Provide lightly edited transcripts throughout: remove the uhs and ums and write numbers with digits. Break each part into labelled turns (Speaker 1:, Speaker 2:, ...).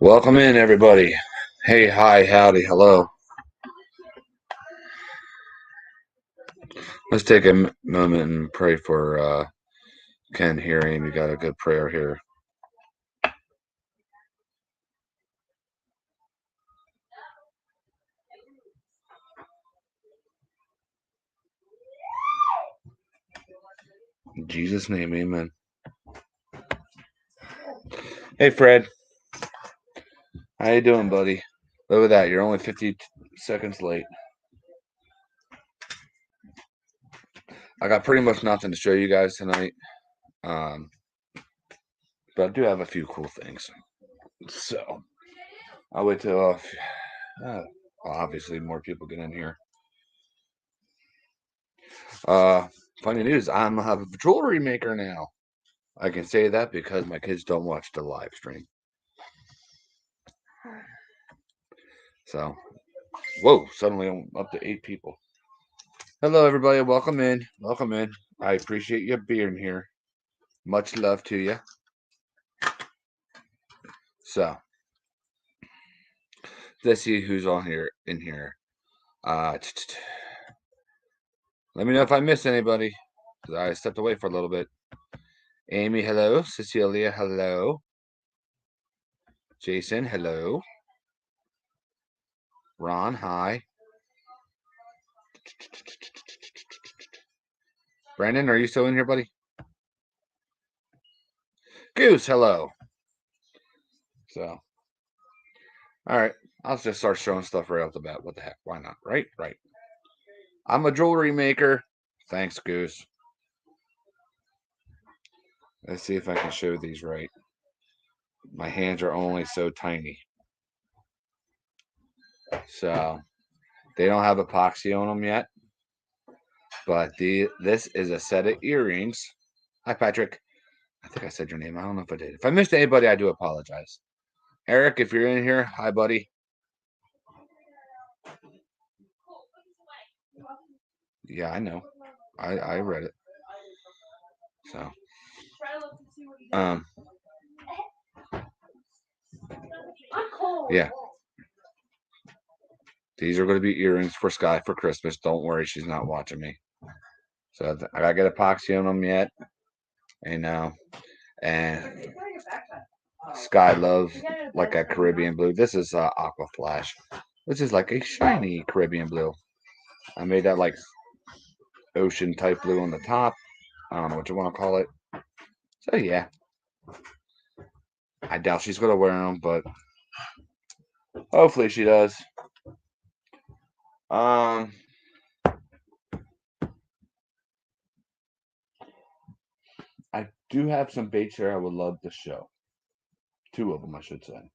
Speaker 1: Welcome in, everybody. Hey, hi, howdy, hello. Let's take a moment and pray for Ken here. Amy got a good prayer here. In Jesus' name, amen. Hey, Fred. How you doing, buddy? Look at that. You're only 50 seconds late. I got pretty much nothing to show you guys tonight. But I do have a few cool things. So I'll wait till obviously more people get in here. Funny news, I'm a jewelry maker now. I can say that because my kids don't watch the live stream. So, whoa, suddenly I'm up to 8 people. Hello, everybody. Welcome in. Welcome in. I appreciate you being here. Much love to you. So, let's see who's on here in here. Let me know if I missed anybody. I stepped away for a little bit. Amy, hello. Cecilia, hello. Jason, hello. Ron, hi. Brandon, are you still in here, buddy? Goose, hello. So, all right. I'll just start showing stuff right off the bat. What the heck? Why not? Right? Right. I'm a jewelry maker. Thanks, Goose. Let's see if I can show these right. My hands are only so tiny. So they don't have epoxy on them yet. But this is a set of earrings. Hi, Patrick. I think I said your name. I don't know if I did. If I missed anybody, I do apologize. Eric, if you're in here, hi, buddy. Yeah, I know. I read it. So, yeah. These are going to be earrings for Sky for Christmas. Don't worry, she's not watching me. So I gotta get epoxy on them yet. And Sky loves like a Caribbean blue. This is Aqua Flash, which is like a shiny Caribbean blue. I made that like ocean type blue on the top. I don't know what you want to call it. So yeah, I doubt she's gonna wear them, but hopefully she does. Um, I do have some baits here I would love to show. 2 of them, I should say.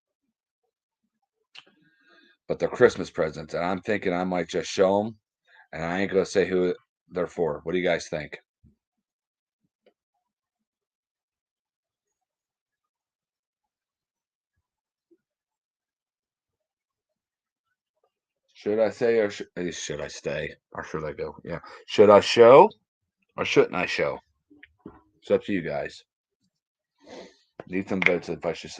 Speaker 1: But they're Christmas presents, and I'm thinking I might just show them, and I ain't gonna say who they're for. What do you guys think? Should I say or should I stay or should I go? Yeah. Should I show or shouldn't I show? It's up to you guys. Need some votes if I should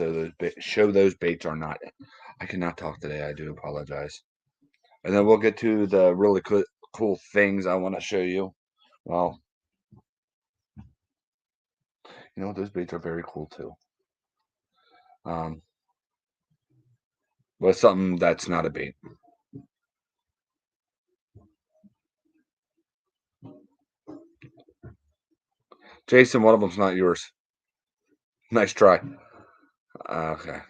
Speaker 1: show those baits or not. I cannot talk today. I do apologize. And then we'll get to the really cool things I want to show you. Well, you know, those baits are very cool too. But something that's not a bait. Jason, one of them's not yours. Nice try. Okay.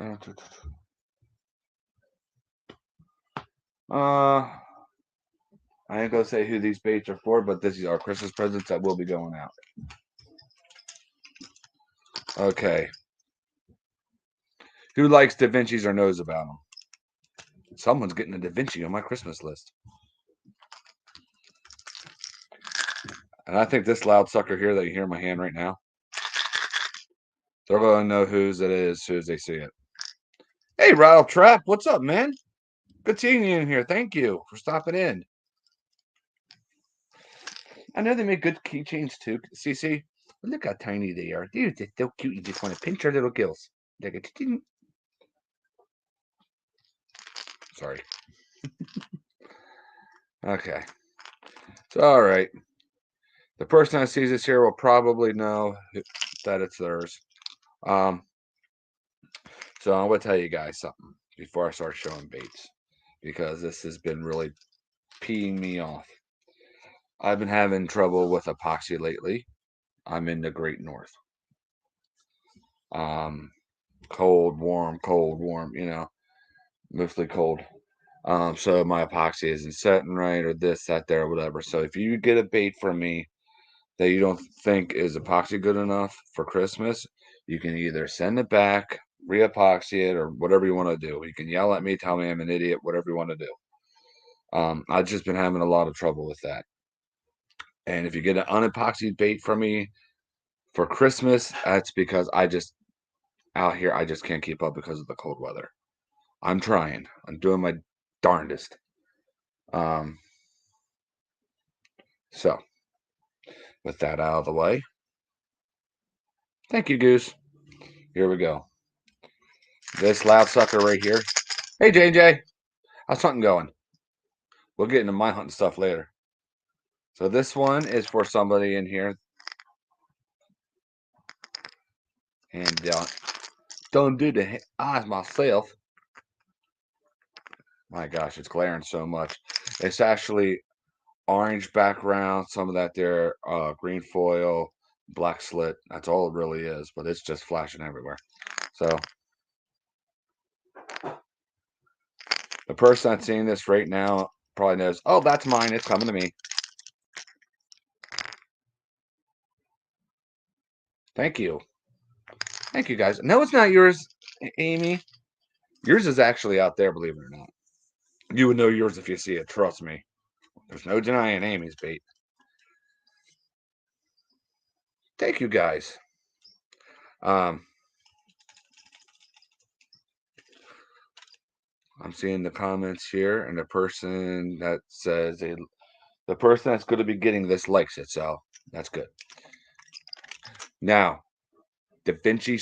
Speaker 1: I ain't gonna say who these baits are for, but this is our Christmas presents that will be going out. Okay. Who likes Da Vinci's or knows about them? Someone's getting a Da Vinci on my Christmas list. And I think this loud sucker here that you hear in my hand right now, they're going to know whose it is as soon as they see it. Hey, Rattle Trap, what's up, man? Good seeing you in here. Thank you for stopping in. I know they make good keychains too, CC. Look how tiny they are. Dude, they're so cute. You just want to pinch their little gills. Sorry. Okay. So, all right. The person that sees this here will probably know that it's theirs. So I'm going to tell you guys something before I start showing baits, because this has been really peeing me off. I've been having trouble with epoxy lately. I'm in the Great North. Cold, warm, mostly cold. So my epoxy isn't setting right, or this, that, there, whatever. So if you get a bait from me that you don't think is epoxy good enough for Christmas, you can either send it back, re-epoxy it, or whatever you want to do. You can yell at me, tell me I'm an idiot, whatever you want to do. I've just been having a lot of trouble with that. And if you get an unepoxied bait from me for Christmas, that's because out here, I just can't keep up because of the cold weather. I'm trying. I'm doing my darndest. So, with that out of the way, thank you, Goose. Here we go. This loud sucker right here. Hey, JJ. How's hunting going? We'll get into my hunting stuff later. So this one is for somebody in here. And don't do the eyes myself. My gosh, it's glaring so much. It's actually orange background, some of that there, green foil, black slit. That's all it really is, but it's just flashing everywhere. So the person that's seeing this right now probably knows, oh, that's mine. It's coming to me. Thank you. Thank you, guys. No, it's not yours, Amy. Yours is actually out there, believe it or not. You would know yours if you see it. Trust me. There's no denying Amy's bait. Thank you, guys. I'm seeing the comments here, and the person that says the person that's going to be getting this likes it, so that's good. Now, Da Vinci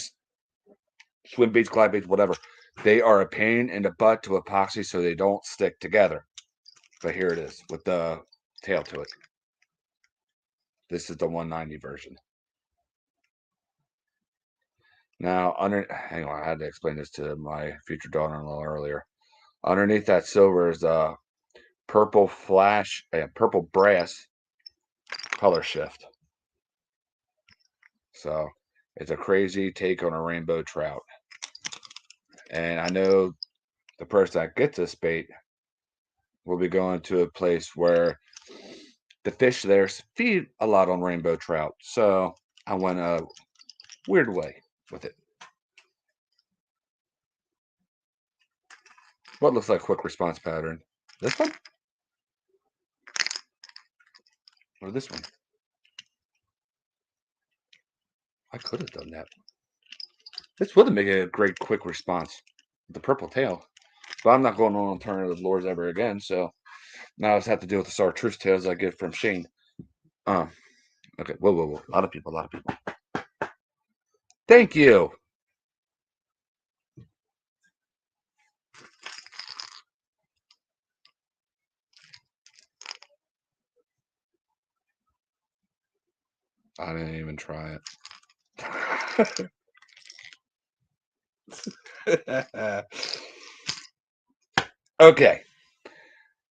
Speaker 1: swim baits, glide baits, whatever, they are a pain in the butt to epoxy, so they don't stick together. But here it is with the tail to it. This is the 190 version. Now, hang on, I had to explain this to my future daughter-in-law earlier. Underneath that silver is a purple flash and purple brass color shift. So it's a crazy take on a rainbow trout. And I know the person that gets this bait will be going to a place where the fish there feed a lot on rainbow trout. So I went a weird way with it. What looks like quick response pattern? This one? Or this one? I could have done that. This would have made a great quick response. The purple tail. But I'm not going on alternative lures ever again, so now I just have to deal with the chartreuse tails I get from Shane. Okay. Whoa. A lot of people. Thank you. I didn't even try it. Okay.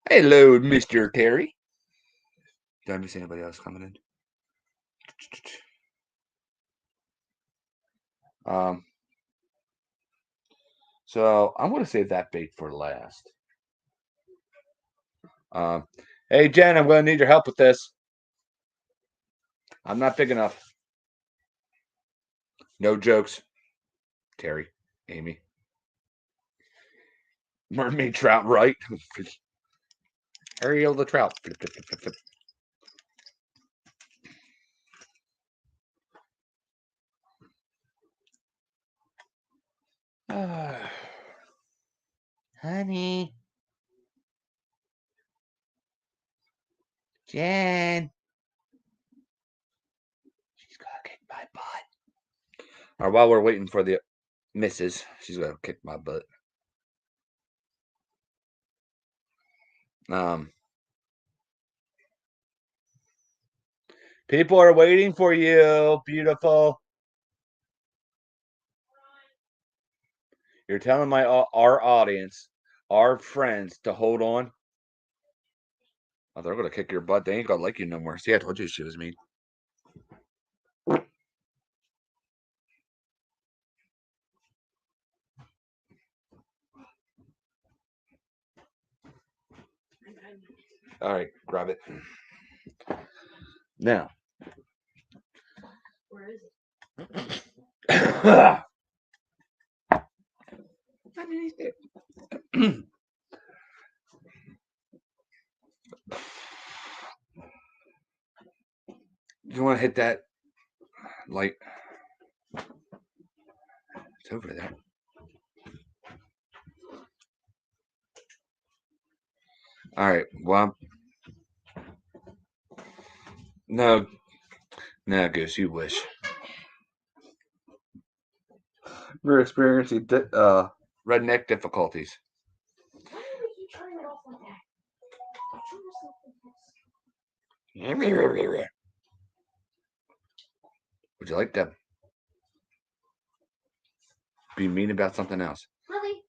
Speaker 1: Hello, Mr. Terry. Did I miss anybody else coming in? So I'm going to save that bait for last. Hey, Jen, I'm going to need your help with this. I'm not big enough. No jokes. Terry, Amy. Mermaid trout, right? Ariel the trout. Flip, flip, flip, flip. Honey. Jen. She's got to get Or while we're waiting for the missus, she's gonna kick my butt. People are waiting for you, beautiful. You're telling our audience, our friends, to hold on. Oh, they're gonna kick your butt. They ain't gonna like you no more. See, I told you she was mean. All right, grab it. Now.
Speaker 2: Where is it?
Speaker 1: Underneath it. You want to hit that light? It's over there. All right. Well, no, Goose. You wish. We're experiencing redneck difficulties.
Speaker 2: Why do we keep turning it off like that?
Speaker 1: Would you like to be mean about something else?
Speaker 2: Really?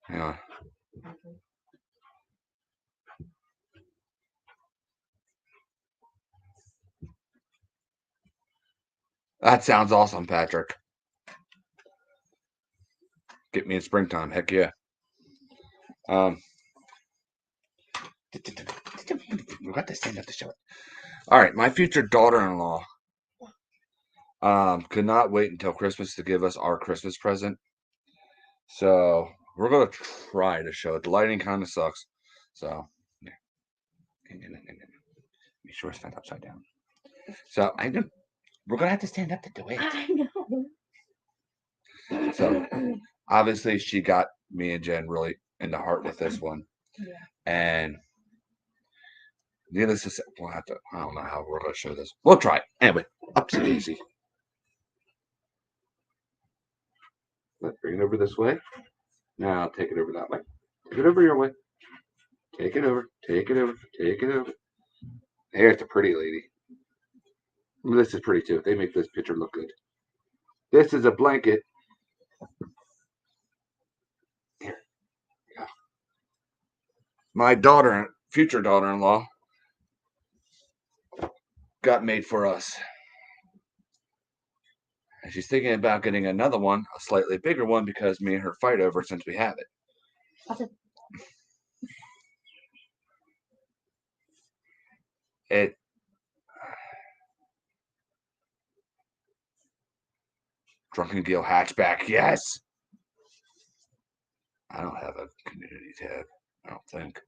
Speaker 1: Hang on. That sounds awesome, Patrick. Get me in springtime. Heck yeah. We got to stand up to show it. All right, my future daughter-in-law could not wait until Christmas to give us our Christmas present. So we're gonna try to show it. The lighting kind of sucks. So yeah. Make sure it's not upside down. So we're gonna have to stand up to do it.
Speaker 2: I know.
Speaker 1: So obviously she got me and Jen really in the heart with this one.
Speaker 2: Yeah.
Speaker 1: And needless to say, we'll have to. I don't know how we're gonna show this. We'll try. Anyway, up to Daisy. Let's bring it over this way. Now take it over that way. Take it over your way. Take it over. Take it over. Take it over. There's a pretty lady. This is pretty too. They make this picture look good. This is a blanket. Here. Yeah. My future daughter-in-law, got made for us. And she's thinking about getting another one, a slightly bigger one, because me and her fight over since we have it. It Drunken Gil hatchback, yes. I don't have a community tab. I don't think.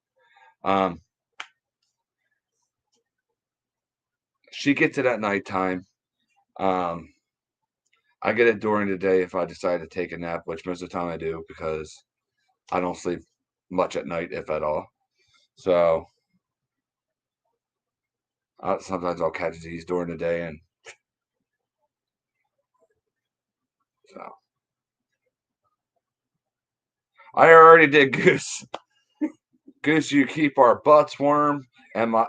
Speaker 1: She gets it at nighttime. I get it during the day if I decide to take a nap, which most of the time I do because I don't sleep much at night, if at all. So sometimes I'll catch these during the day, and so I already did Goose. Goose, you keep our butts warm and my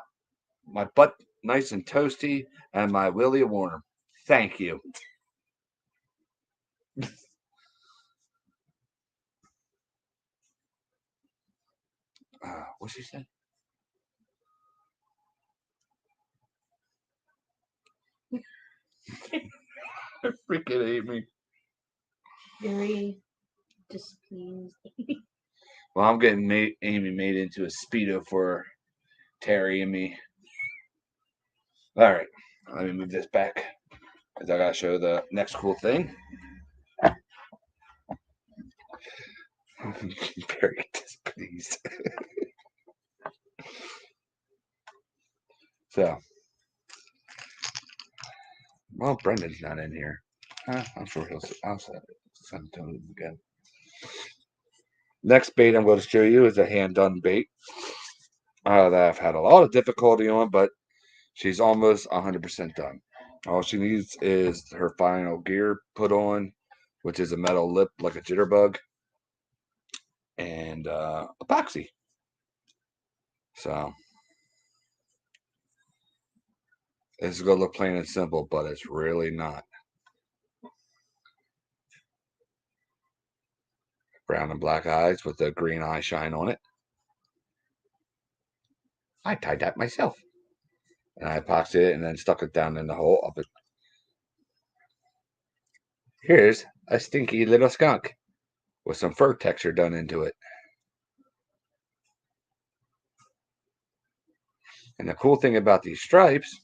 Speaker 1: butt nice and toasty and my willy warm. Thank you. What's she say? I freaking hate me.
Speaker 2: Very displeased.
Speaker 1: Well, I'm getting Amy made into a Speedo for Terry and me. All right, let me move this back because I gotta show the next cool thing. Very displeased. So, well, Brendan's not in here. I'm sure I'll send it to him again. Next bait I'm going to show you is a hand done bait that I've had a lot of difficulty on, but She's almost 100% done. All she needs is her final gear put on, which is a metal lip like a jitterbug, and epoxy. So it's going to look plain and simple, but it's really not. Brown and black eyes with a green eye shine on it. I tied that myself. And I epoxied it and then stuck it down in the hole of it. Here's a stinky little skunk with some fur texture done into it. And the cool thing about these stripes,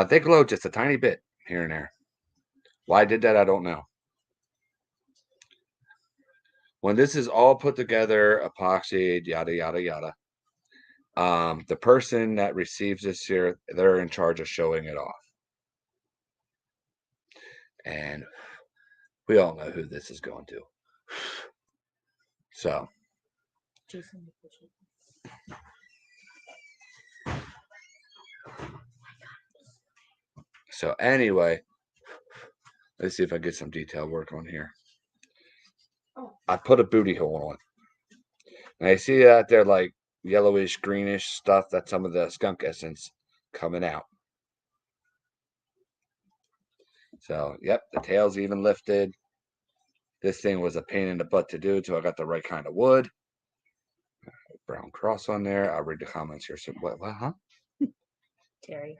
Speaker 1: they glow just a tiny bit here and there. Why I did that, I don't know. When this is all put together, epoxied, yada, yada, yada, the person that receives this here, they're in charge of showing it off. And we all know who this is going to. So,
Speaker 2: Jason.
Speaker 1: so anyway, let's see if I get some detail work on here. I put a booty hole on. And I see that they're like yellowish, greenish stuff. That's some of the skunk essence coming out. So, yep, the tail's even lifted. This thing was a pain in the butt to do, so I got the right kind of wood. Brown cross on there. I'll read the comments here. So, what, huh?
Speaker 2: Terry.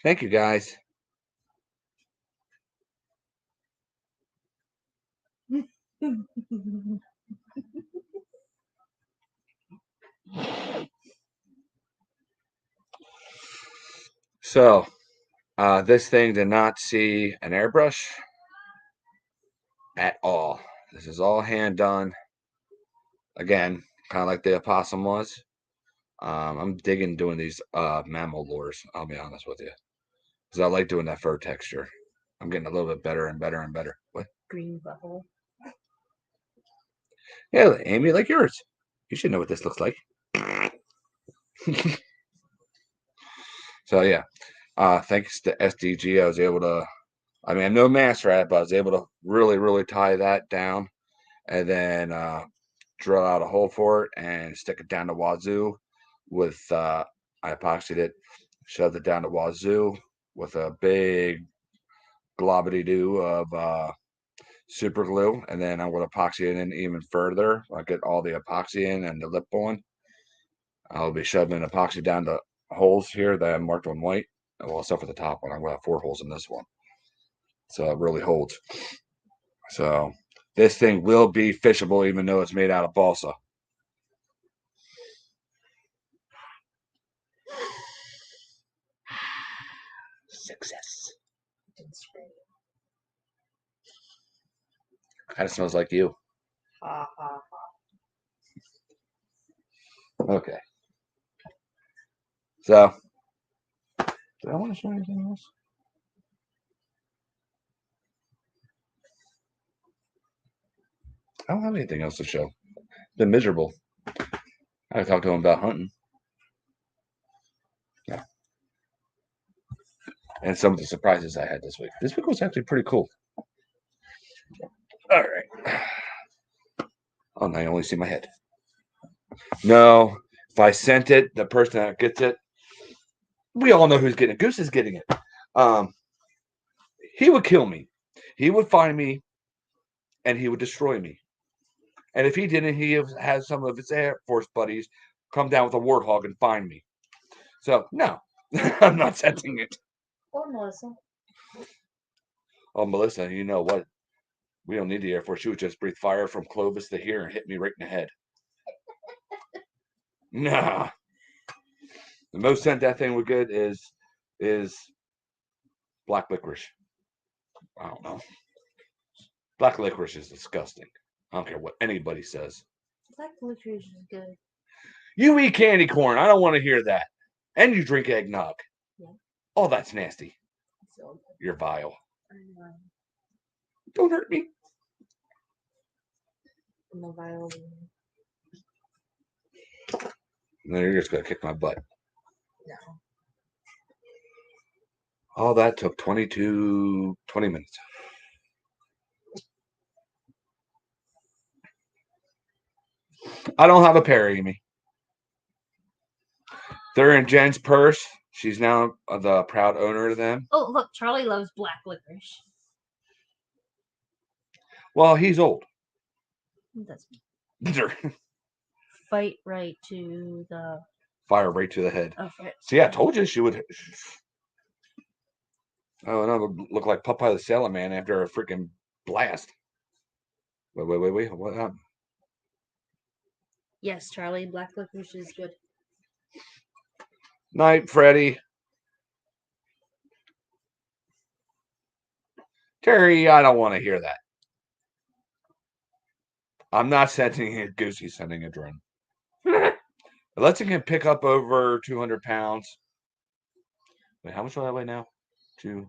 Speaker 1: Thank you, guys. So, this thing did not see an airbrush at all. This is all hand done. Again, kind of like the opossum was. I'm digging doing these mammal lures, I'll be honest with you. Because I like doing that fur texture. I'm getting a little bit better and better and better. What?
Speaker 2: Green butthole.
Speaker 1: Yeah, Amy, like yours. You should know what this looks like. So, yeah. Thanks to SDG, I was able to, I mean, I'm no master at it, but I was able to really, really tie that down and then drill out a hole for it and stick it down the wazoo with, I epoxied it, shoved it down the wazoo with a big globity-doo of super glue, and then I'm going to epoxy it in even further. I get all the epoxy in and the lip on. I'll be shoving epoxy down the holes here that I marked on white. Well, except for the top one, I'm going to have 4 holes in this one. So it really holds. So this thing will be fishable even though it's made out of balsa. Success. Kind of smells like you.
Speaker 2: Ha ha ha.
Speaker 1: Okay. So, do I want to show anything else? I don't have anything else to show. Been miserable. I talked to him about hunting. Yeah. And some of the surprises I had this week. This week was actually pretty cool. All right. Oh, now I only see my head. No, if I sent it, the person that gets it, we all know who's getting it. Goose is getting it. He would kill me. He would find me, and he would destroy me. And if he didn't, he has some of his Air Force buddies come down with a warthog and find me. So no, I'm not sending it.
Speaker 2: Or Melissa.
Speaker 1: Oh, Melissa, you know what? We don't need the Air Force. She would just breathe fire from Clovis to here and hit me right in the head. Nah. The most scent that thing would get is black licorice. I don't know. Black licorice is disgusting. I don't care what anybody says.
Speaker 2: Black licorice is good.
Speaker 1: You eat candy corn. I don't want to hear that. And you drink eggnog.
Speaker 2: Yeah.
Speaker 1: Oh, that's nasty.
Speaker 2: So
Speaker 1: You're vile.
Speaker 2: I'm
Speaker 1: Don't hurt me.
Speaker 2: a violin.
Speaker 1: No, you're just gonna kick my butt.
Speaker 2: No.
Speaker 1: All that took 20 minutes. I don't have a pair, Amy. They're in Jen's purse. She's now the proud owner of them.
Speaker 2: Oh, look, Charlie loves black licorice.
Speaker 1: Well, he's old.
Speaker 2: That's
Speaker 1: Fire
Speaker 2: bite right to the.
Speaker 1: right to the head.
Speaker 2: Okay.
Speaker 1: See, I told you she would. Oh, no, it would look like Popeye the Sailor Man after a freaking blast. Wait. What happened?
Speaker 2: Yes, Charlie, black licorice is good.
Speaker 1: Night, Freddy. Terry, I don't want to hear that. I'm not sending a goose. He's sending a drone. Alexi can pick up over 200 pounds. Wait, how much do I weigh now? Two.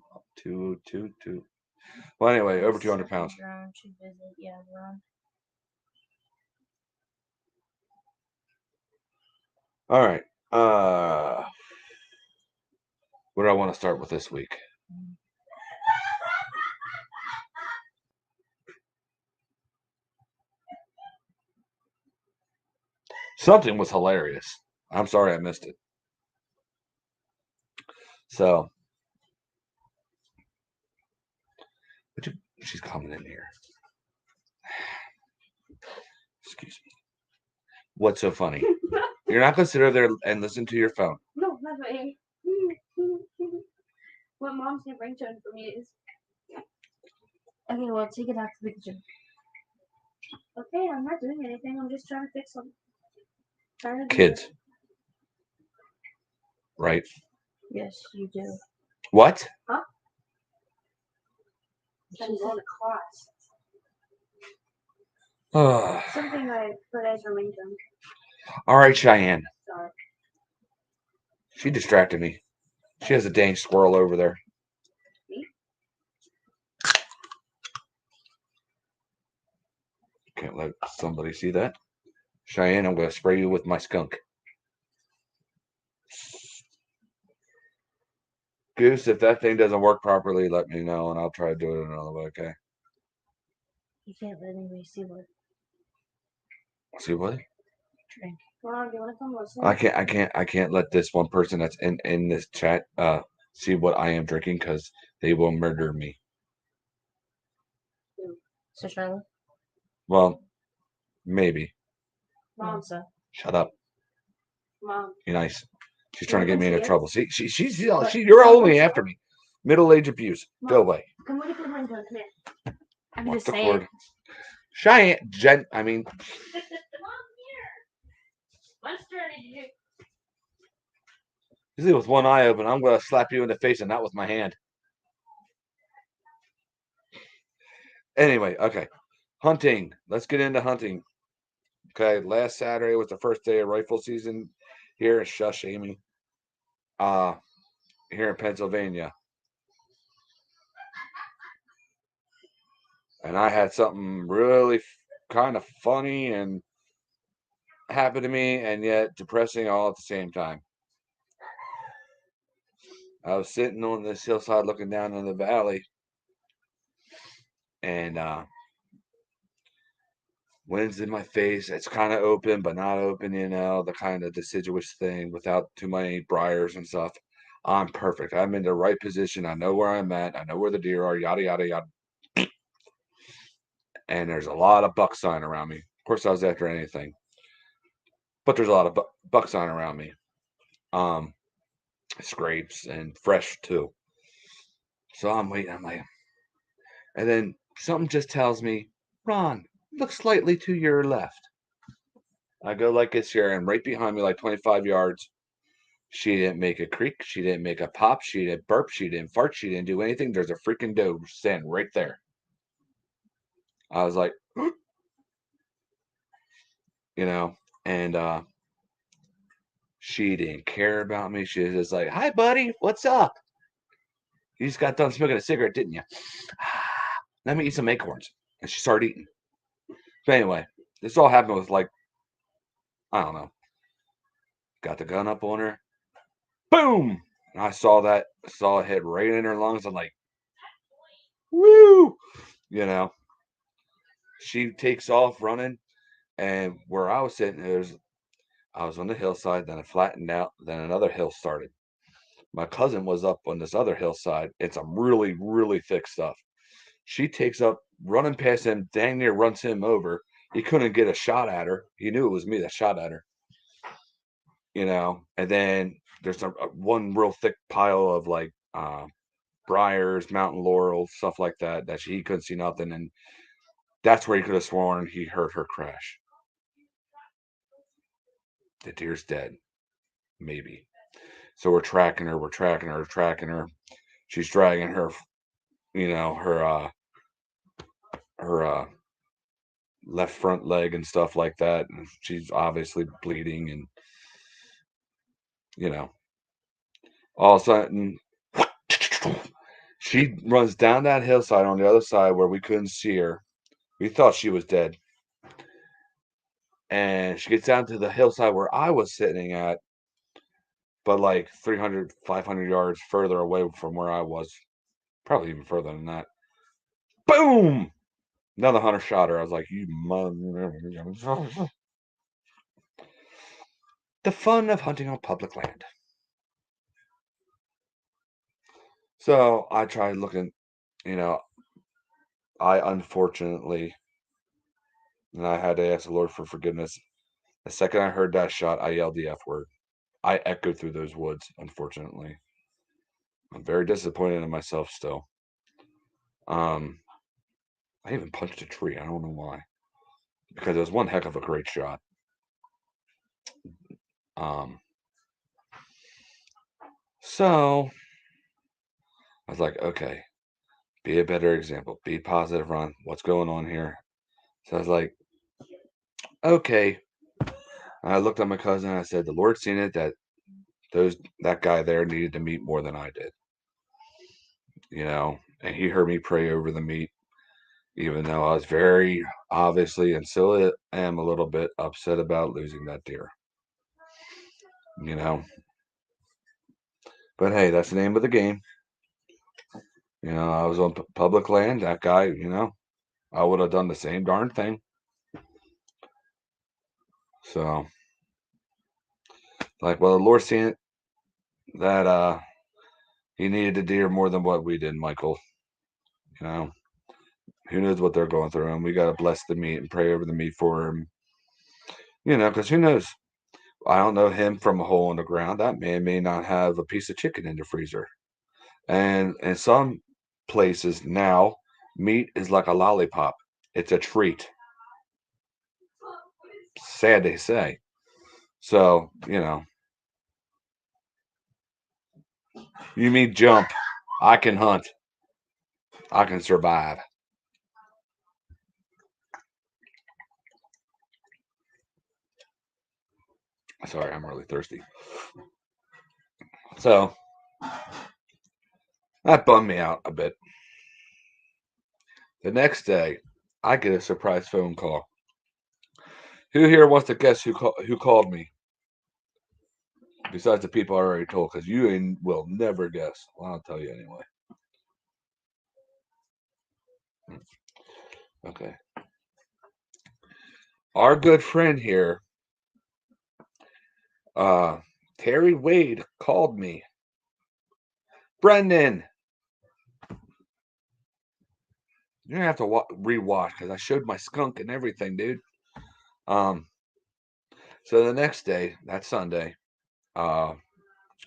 Speaker 1: Well, anyway, over 200 pounds. All right. What do I want to start with this week? Something was hilarious. I'm sorry I missed it. So, she's coming in here. Excuse me. What's so funny? You're not going to sit over there and listen to your phone.
Speaker 2: No, not me. What mom's gonna bring to it for me is. Okay, well, take it out to the kitchen. Okay, I'm not doing anything. I'm just trying to fix something.
Speaker 1: Kids. Right?
Speaker 2: Yes, you do.
Speaker 1: What?
Speaker 2: Huh? I'm going to class. Something I put as a ringtone.
Speaker 1: All right, Cheyenne.
Speaker 2: Sorry.
Speaker 1: She distracted me. She has a dang squirrel over there.
Speaker 2: Me?
Speaker 1: Can't let somebody see that. Cheyenne, I'm going to spray you with my skunk. Goose, if that thing doesn't work properly, let me know, and I'll try to do it another way, okay?
Speaker 2: You can't let anybody see what.
Speaker 1: See what?
Speaker 2: Drink. Mom, do you want to come listen?
Speaker 1: I can't let this one person that's in this chat see what I am drinking because they will murder me.
Speaker 2: So Charlotte?
Speaker 1: Well, maybe.
Speaker 2: Mom, sir.
Speaker 1: Shut up.
Speaker 2: Mom.
Speaker 1: Be nice. She's trying to get me into trouble. See, she's
Speaker 2: What?
Speaker 1: you're only after me. Middle age abuse.
Speaker 2: Mom,
Speaker 1: go away.
Speaker 2: Come look at the ringtone. Come here. I'm
Speaker 1: What's
Speaker 2: just
Speaker 1: the
Speaker 2: saying.
Speaker 1: cord? Cheyenne, Jen. I mean.
Speaker 2: Mom, here. What's trying to do?
Speaker 1: Usually with one eye open, I'm going to slap you in the face and not with my hand. Anyway, okay. Hunting. Let's get into hunting. Okay, last Saturday was the first day of rifle season here in Shush Amy. Here in Pennsylvania. And I had something really kind of funny and happen to me and yet depressing all at the same time. I was sitting on this hillside looking down in the valley and wind's in my face. It's kind of open, but not open, you know, the kind of deciduous thing without too many briars and stuff. I'm perfect. I'm in the right position. I know where I'm at. I know where the deer are, yada, yada, yada. And there's a lot of buck sign around me. Of course, I was after anything, but there's a lot of buck sign around me. Scrapes and fresh too. So I'm waiting. I'm like, and then something just tells me, Ron, look slightly to your left. I go like this here, and right behind me, like 25 yards, she didn't make a creak. She didn't make a pop. She didn't burp. She didn't fart. She didn't do anything. There's a freaking doe standing right there. I was like, you know, and she didn't care about me. She was just like, hi, buddy. What's up? You just got done smoking a cigarette, didn't you? Let me eat some acorns. And she started eating. But anyway, this all happened with like, I don't know. Got the gun up on her. boom. And I saw it hit right in her lungs. I'm like, woo, you know. She takes off running, and where I was sitting, I was on the hillside, then it flattened out, then another hill started. My cousin was up on this other hillside. It's some really, really thick stuff. She takes up running past him, dang near runs him over. He couldn't get a shot at her. He knew it was me that shot at her, and then there's one real thick pile of like briars, mountain laurel, stuff like that he couldn't see nothing, and that's where he could have sworn he heard her crash. The deer's dead, maybe. So we're tracking her. She's dragging her, her left front leg and stuff like that, and she's obviously bleeding, and you know, all of a sudden, she runs down that hillside on the other side where we couldn't see her. We thought she was dead. And she gets down to the hillside where I was sitting at, but like 300, 500 yards further away from where I was. Probably even further than that. Boom! Another hunter shot her. I was like, you mother. The fun of hunting on public land. So I tried looking, I unfortunately, and I had to ask the Lord for forgiveness. The second I heard that shot, I yelled the F word. I echoed through those woods, unfortunately. I'm very disappointed in myself still. I even punched a tree. I don't know why. Because it was one heck of a great shot. So I was like, okay, be a better example. Be positive, Ron. What's going on here? So I was like, okay. And I looked at my cousin and I said, the Lord's seen it that guy there needed the meat more than I did. And he heard me pray over the meat, even though I was very obviously and still am a little bit upset about losing that deer. But hey, that's the name of the game. I was on public land. That guy, I would have done the same darn thing. So, like, well, the Lord seen it that he needed the deer more than what we did, Michael. Who knows what they're going through, and we got to bless the meat and pray over the meat for him. Because who knows? I don't know him from a hole in the ground. That man may not have a piece of chicken in the freezer. And in some places now, meat is like a lollipop. It's a treat. Sad to say. So, you mean jump. I can hunt. I can survive. Sorry, I'm really thirsty. So, that bummed me out a bit. The next day, I get a surprise phone call. Who here wants to guess who called me? Besides the people I already told, because you will never guess. Well, I'll tell you anyway. Okay. Our good friend here, Terry Wade, called me. Brendan, you're gonna have to rewatch because I showed my skunk and everything, dude. So the next day, that Sunday,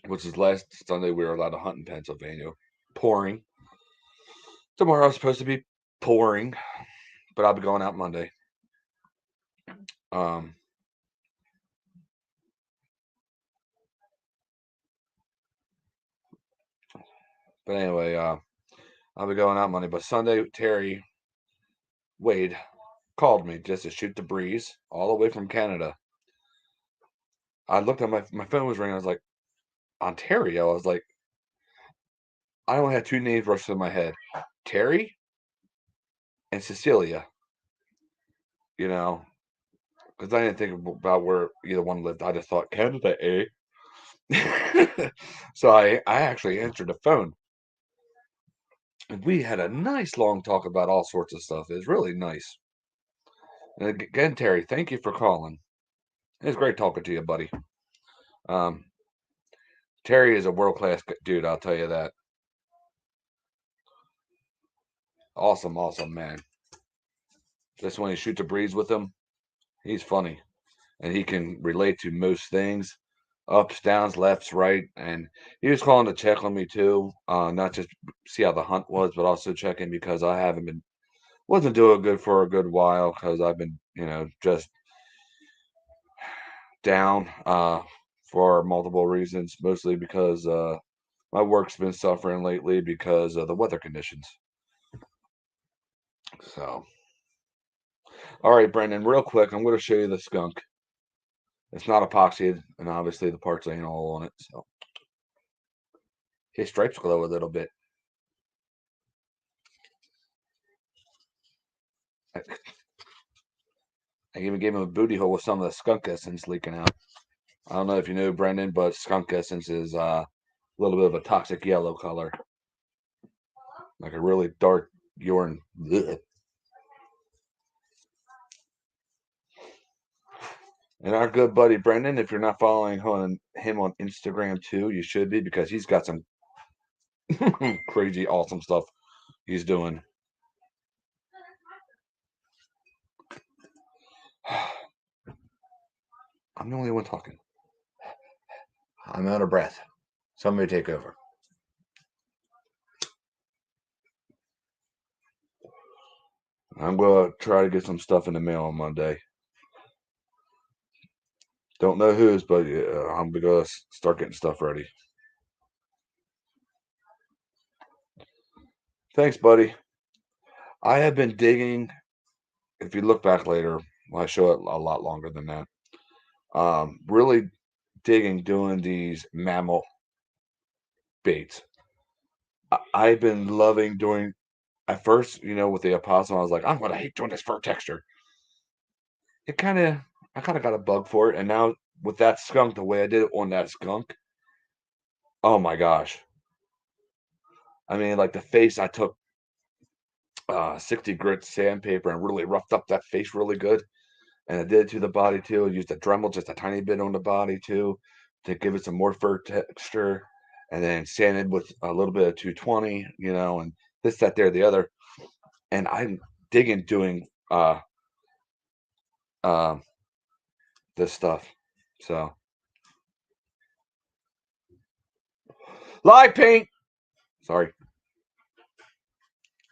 Speaker 1: which is last Sunday, we were allowed to hunt in Pennsylvania. Pouring. Tomorrow's supposed to be pouring, but I'll be going out Monday. But anyway, I'll be going out Monday. But Sunday, Terry Wade called me just to shoot the breeze all the way from Canada. I looked at my phone was ringing. I was like, Ontario. I was like, I only had two names rush through my head, Terry and Cecilia. Because I didn't think about where either one lived. I just thought Canada, eh? So I actually answered the phone. And we had a nice long talk about all sorts of stuff. It was really nice. And again, Terry, thank you for calling. It was great talking to you, buddy. Um, Terry is a world class dude, I'll tell you that. Awesome, awesome man. Just when you shoot the breeze with him, he's funny. And he can relate to most things. Ups, downs, lefts, right. And he was calling to check on me too. Not just see how the hunt was, but also checking because I haven't been wasn't doing good for a good while because I've been, just down for multiple reasons, mostly because my work's been suffering lately because of the weather conditions. So, all right, Brendan, real quick, I'm going to show you the skunk. It's not epoxied, and obviously the parts ain't all on it. So his stripes glow a little bit. I even gave him a booty hole with some of the skunk essence leaking out. I don't know if you know, Brendan, but skunk essence is a little bit of a toxic yellow color, like a really dark urine. Ugh. And our good buddy Brendan, if you're not following him on Instagram too, you should be because he's got some crazy, awesome stuff he's doing. I'm the only one talking. I'm out of breath. Somebody take over. I'm going to try to get some stuff in the mail on Monday. Don't know whose, but I'm going to start getting stuff ready. Thanks, buddy. I have been digging. If you look back later, well, I show it a lot longer than that. Really digging doing these mammal baits. I've been loving doing. At first, with the opossum, I was like, I'm gonna hate doing this fur texture. It kind of, I kind of got a bug for it, and now with that skunk, the way I did it on that skunk, oh my gosh! I mean, like the face, I took 60 grit sandpaper and really roughed up that face really good. And I did it to the body too. I used a Dremel just a tiny bit on the body too to give it some more fur texture. And then sanded with a little bit of 220, and this, that, there, the other. And I'm digging doing uh, this stuff. So live paint. Sorry,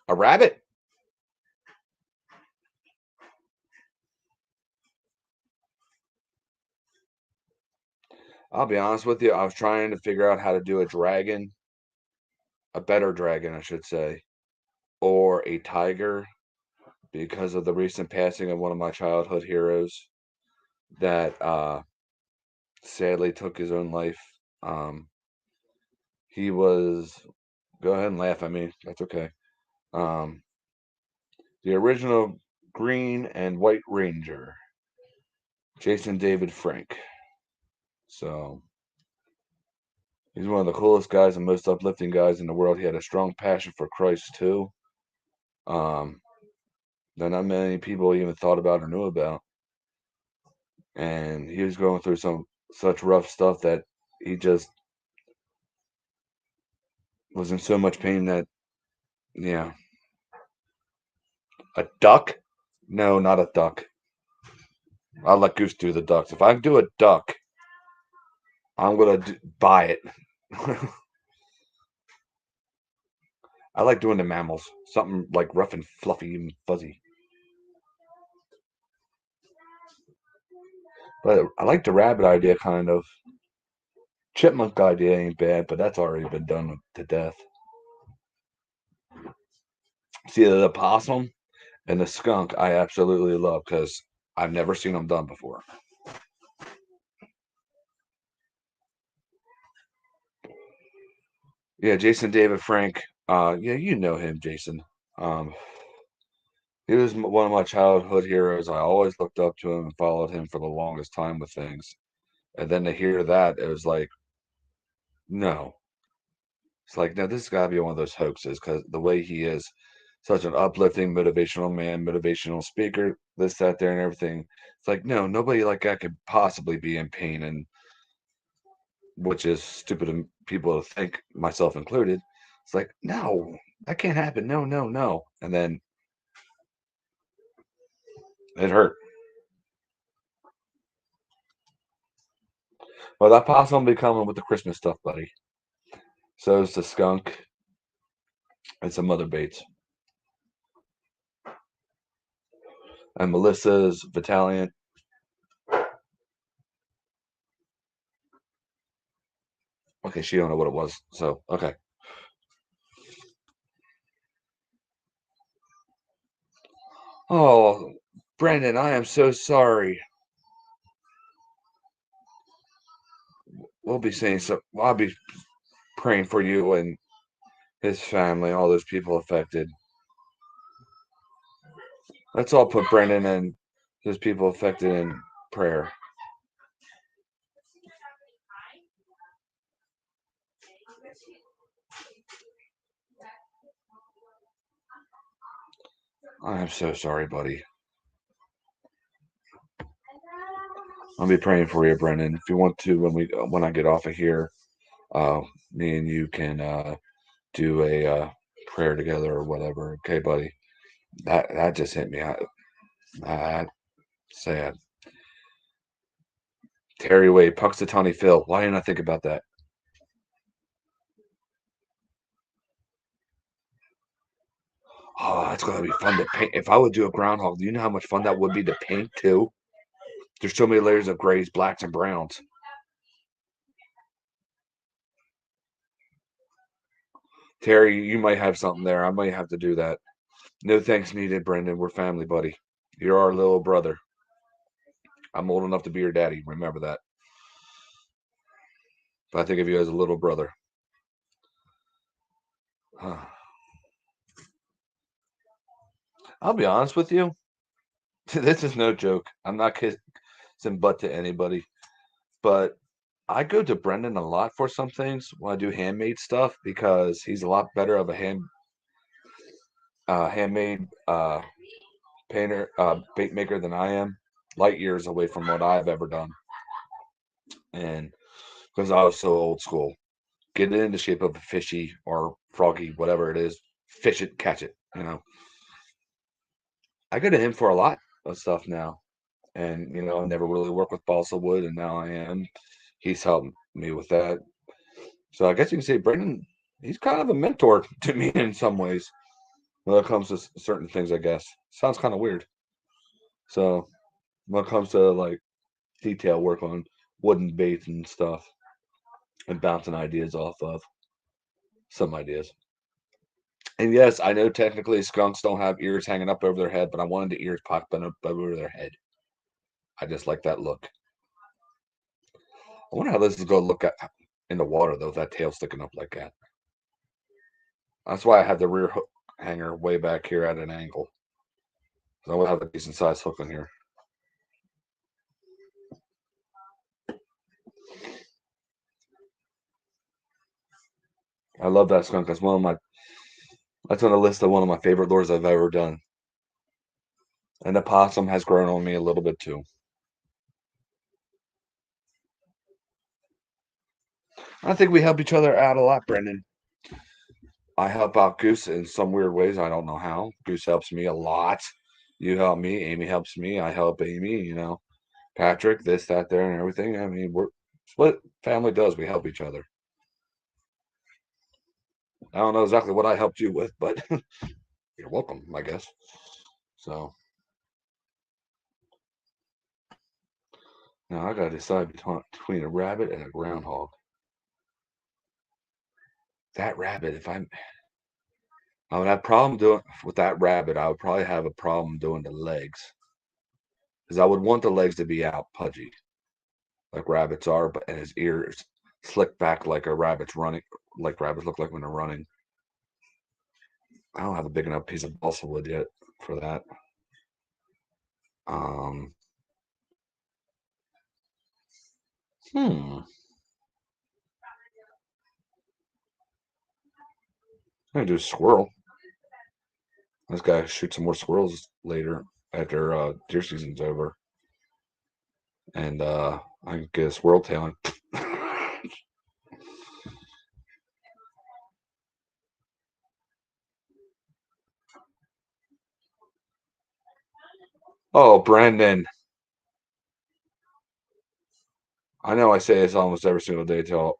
Speaker 1: a rabbit. I'll be honest with you. I was trying to figure out how to do a dragon, a better dragon, I should say, or a tiger because of the recent passing of one of my childhood heroes that sadly took his own life. Um, he was, go ahead and laugh at me. That's okay. Um, the original Green and White Ranger, Jason David Frank. So he's one of the coolest guys and most uplifting guys in the world. He had a strong passion for Christ too. Um, that not many people even thought about or knew about. And he was going through some such rough stuff that he just was in so much pain that, yeah. A duck? No, not a duck. I'll let Goose do the ducks. If I do a duck, I'm gonna buy it. I like doing the mammals, something like rough and fluffy and fuzzy. But I like the rabbit idea, kind of. Chipmunk idea ain't bad, but that's already been done to death. See, the possum and the skunk, I absolutely love because I've never seen them done before. Yeah, Jason David Frank. Yeah, you know him, Jason. Um, he was one of my childhood heroes. I always looked up to him and followed him for the longest time with things. And then to hear that, it was like, No. It's like, no, this has got to be one of those hoaxes because the way he is such an uplifting, motivational man, motivational speaker, this, that, there, and everything. It's like, no, nobody like that could possibly be in pain, and which is stupid of people to think, myself included. It's like, no, that can't happen. No, no, no. And then it hurt. Well, that possum will be coming with the Christmas stuff, buddy. So is the skunk and some other baits. And Melissa's Vitaliant. Okay, she don't know what it was. So, okay. Oh, Brendan, I am so sorry. We'll be saying so. I'll be praying for you and his family, all those people affected. Let's all put Brendan and those people affected in prayer. I am so sorry, buddy. I'll be praying for you, Brendan. If you want to, when I get off of here, uh, me and you can do a prayer together or whatever. Okay, buddy. That just hit me. I sad. Terry Wade, Puxatawny Phil. Why didn't I think about that? Oh, that's gonna be fun to paint. If I would do a groundhog, do you know how much fun that would be to paint too? There's so many layers of grays, blacks, and browns. Terry, you might have something there. I might have to do that. No thanks needed, Brendan. We're family, buddy. You're our little brother. I'm old enough to be your daddy. Remember that. But I think of you as a little brother. I'll be honest with you. This is no joke. I'm not kissing butt to anybody. But I go to Brendan a lot for some things when I do handmade stuff because he's a lot better of a handmade painter, bait maker than I am. Light years away from what I've ever done. And because I was so old school, get it in the shape of a fishy or froggy, whatever it is, fish it, catch it. I go to him for a lot of stuff now. And, I never really worked with balsa wood, and now I am. He's helped me with that. So I guess you can say Brendan, he's kind of a mentor to me in some ways when it comes to certain things, I guess. Sounds kind of weird. So when it comes to like detail work on wooden baits and stuff and bouncing ideas off of some ideas. And yes, I know technically skunks don't have ears hanging up over their head, but I wanted the ears popping up over their head. I just like that look. I wonder how this is going to look at in the water though, with that tail sticking up like that. That's why I had the rear hook hanger way back here at an angle. I will have a decent sized hook on here. I love that skunk. That's on the list of one of my favorite lures I've ever done. And the possum has grown on me a little bit too. I think we help each other out a lot, Brendan. I help out Goose in some weird ways. I don't know how. Goose helps me a lot. You help me. Amy helps me. I help Amy. Patrick, this, that, there, and everything. I mean, it's what family does. We help each other. I don't know exactly what I helped you with, but you're welcome, I guess. So now I got to decide between a rabbit and a groundhog. That rabbit, I would have a problem doing with that rabbit. I would probably have a problem doing the legs because I would want the legs to be out pudgy like rabbits are, but and his ears slicked back like a rabbit's running, like rabbits look like when they're running. I don't have a big enough piece of balsa wood yet for that. Um, hmm. I'm gonna do a squirrel. This guy shoot some more squirrels later after deer season's over, and I can get a squirrel tail. Oh, Brandon. I know I say this almost every single day to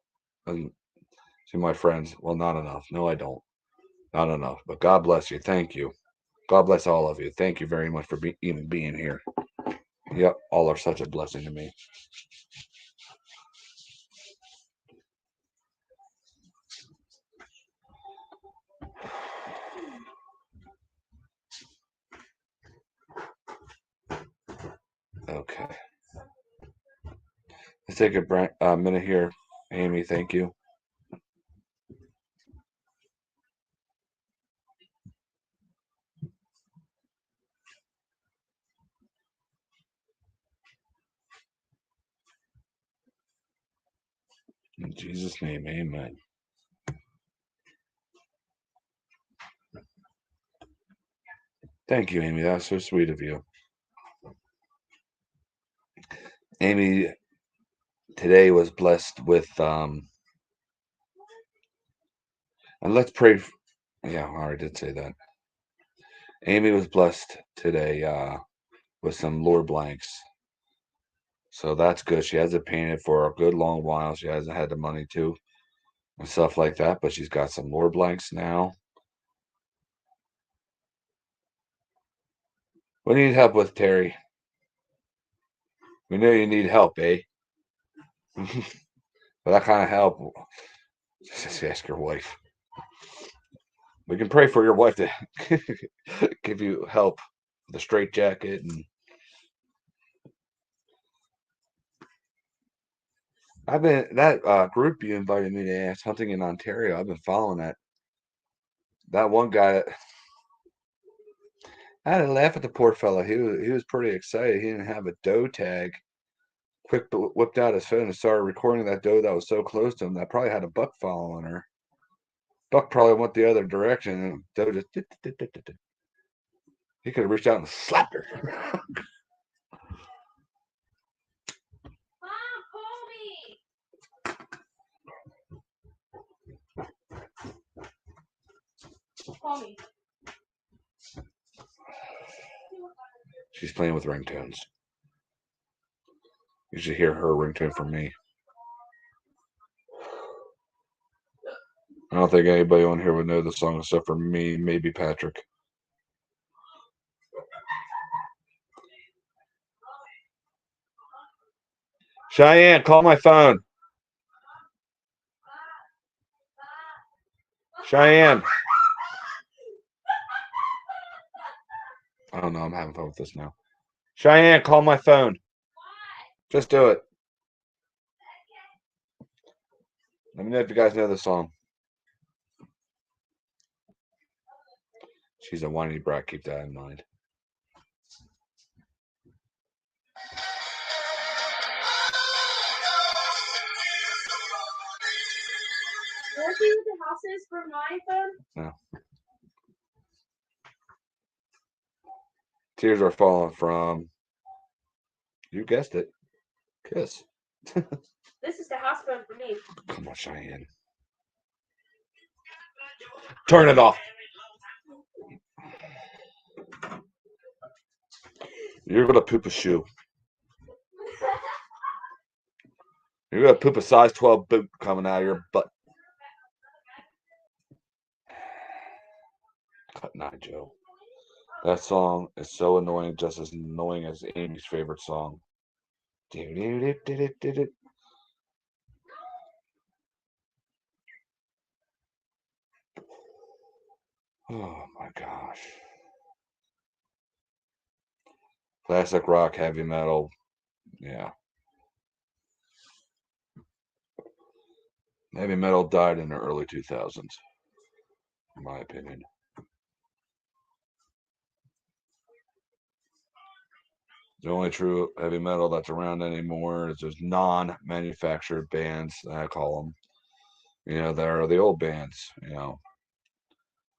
Speaker 1: my friends. Well, not enough. No, I don't. Not enough. But God bless you. Thank you. God bless all of you. Thank you very much for even being here. Yep, all are such a blessing to me. Okay. Let's take a minute here. Amy, thank you. In Jesus' name, amen. Thank you, Amy. That's so sweet of you. Amy today was blessed with and let's pray. Yeah, I already did say that. Amy was blessed today with some Lord blanks. So that's good. She hasn't painted for a good long while. She hasn't had the money to and stuff like that, but she's got some Lord blanks now. What do you need help with, Terry? We know you need help, eh? But that kind of help, just ask your wife. We can pray for your wife to give you help, the straight jacket and I've been that group you invited me to ask hunting in Ontario. I've been following that. That one guy, I had to laugh at the poor fella. He was pretty excited. He didn't have a doe tag. Quick whipped out his phone and started recording that doe that was so close to him that probably had a buck following her. Buck probably went the other direction, and doe just he could have reached out and slapped her.
Speaker 2: Mom, call me. Call me.
Speaker 1: She's playing with ringtones. You should hear her ringtone from me. I don't think anybody on here would know the song except for me, maybe Patrick. Cheyenne, call my phone. Cheyenne. I don't know. I'm having fun with this now. Cheyenne, call my phone. Just do it. Let me know if you guys know the song. She's a whiny brat. Keep that in mind.
Speaker 2: Where are you with the houses for my phone?
Speaker 1: No. Tears are falling from, you guessed it, Kiss.
Speaker 2: This is the house phone for me.
Speaker 1: Come on, Cheyenne. Turn it off. You're going to poop a shoe. You're going to poop a size 12 boot coming out of your butt. Cut Nine Joe. That song is so annoying, just as annoying as Amy's favorite song. Oh my gosh. Classic rock, heavy metal. Yeah. Heavy metal died in the early 2000s, in my opinion. The only true heavy metal that's around anymore is those non-manufactured bands, I call them. There are the old bands.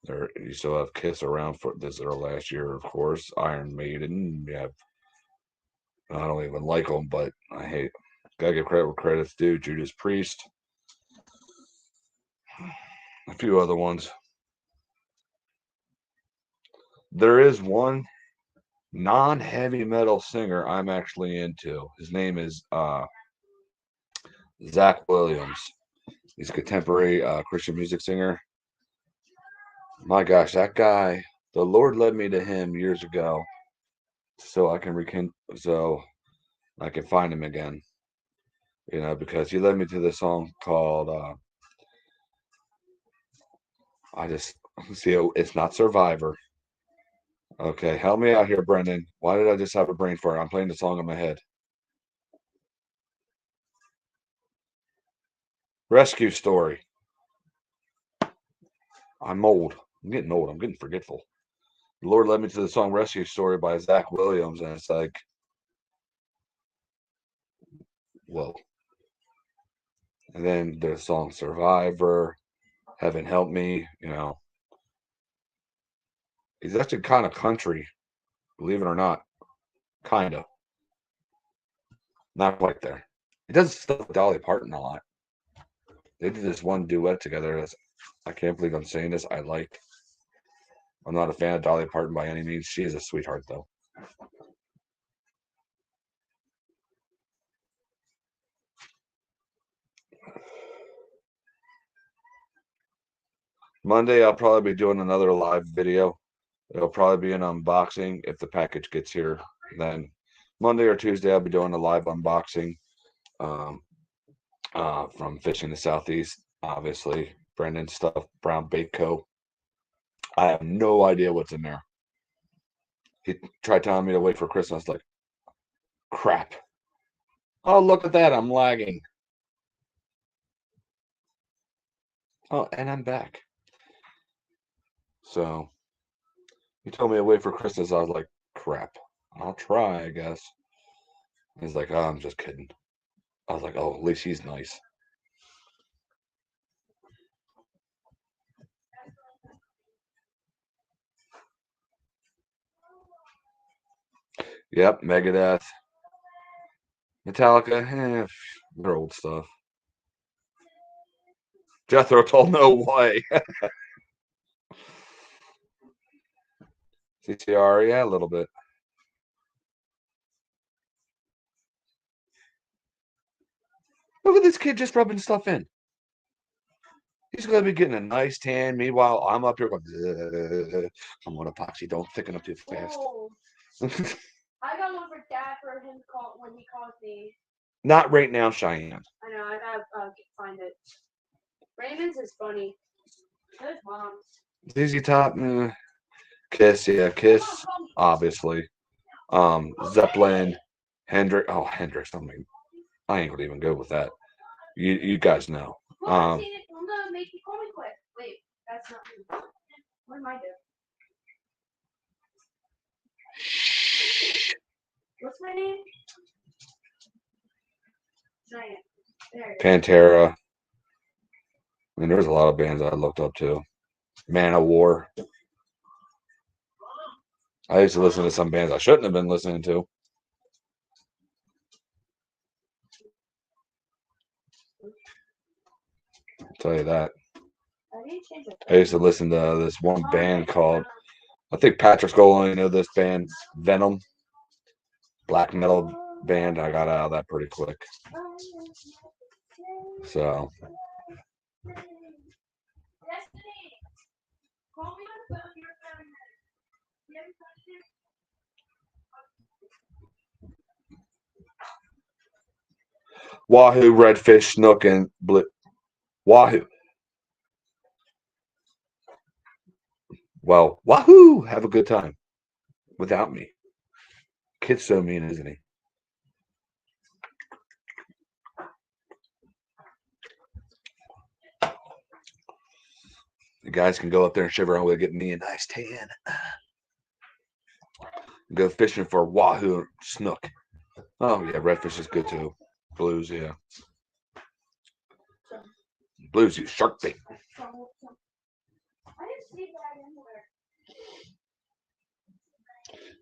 Speaker 1: You still have Kiss around for this their last year, of course. Iron Maiden. You have I don't even like them, but I hate. Gotta give credit where credit's due. Judas Priest, a few other ones. There is one non-heavy metal singer I'm actually into. His name is Zach Williams. He's a contemporary Christian music singer. My gosh, that guy! The Lord led me to him years ago, so I can find him again. Because he led me to this song called I just see it's not Survivor. Okay, help me out here, Brendan. Why did I just have a brain fart? I'm playing the song in my head. Rescue Story. I'm old. I'm getting old. I'm getting forgetful. The Lord led me to the song Rescue Story by Zach Williams, and it's like, whoa. And then the song Survivor, Heaven Help Me, He's actually kind of country, believe it or not. Kind of. Not quite there. He does stuff with Dolly Parton a lot. They did this one duet together. I can't believe I'm saying this. I'm not a fan of Dolly Parton by any means. She is a sweetheart, though. Monday, I'll probably be doing another live video. It'll probably be an unboxing if the package gets here. Then Monday or Tuesday, I'll be doing a live unboxing um, from Fishing the Southeast, obviously. Brendan stuff, Brown Bait Co. I have no idea what's in there. He tried telling me to wait for Christmas. Like, crap. Oh, look at that. I'm lagging. Oh, and I'm back. So he told me to wait for Christmas. I was like, crap. I'll try, I guess. He's like, oh, I'm just kidding. I was like, oh, at least he's nice. Yep, Megadeth. Metallica, they're old stuff. Jethro Tull, no way. CTR, yeah, a little bit. Look at this kid just rubbing stuff in. He's going to be getting a nice tan. Meanwhile, I'm up here going, I'm on epoxy. Don't thicken up too fast.
Speaker 2: I got one for Dad for him when he calls me.
Speaker 1: Not right now, Cheyenne.
Speaker 2: I know. I gotta find it. Raymond's is funny. There's Mom's.
Speaker 1: ZZ Top, Kiss, yeah, Kiss, obviously. Zeppelin, Hendrix. Oh, Hendrix. I ain't gonna even go with that. You guys know.
Speaker 2: I'm gonna make you call me quick. Wait, that's not me. What am I doing? What's my name? Giant.
Speaker 1: Pantera. I mean, there's a lot of bands I looked up to. Man of War. I used to listen to some bands I shouldn't have been listening to. I'll tell you that. I used to listen to this one band called, I think Patrick's going to only know this band, Venom. Black metal band. I got out of that pretty quick. So. Wahoo, Redfish, Snook, and Wahoo. Well, Wahoo! Have a good time. Without me. Kid's so mean, isn't he? You guys can go up there and shiver and we'll get me a nice tan. Go fishing for Wahoo, Snook. Oh, yeah, Redfish is good too. Blues, yeah. Blues use shark bait.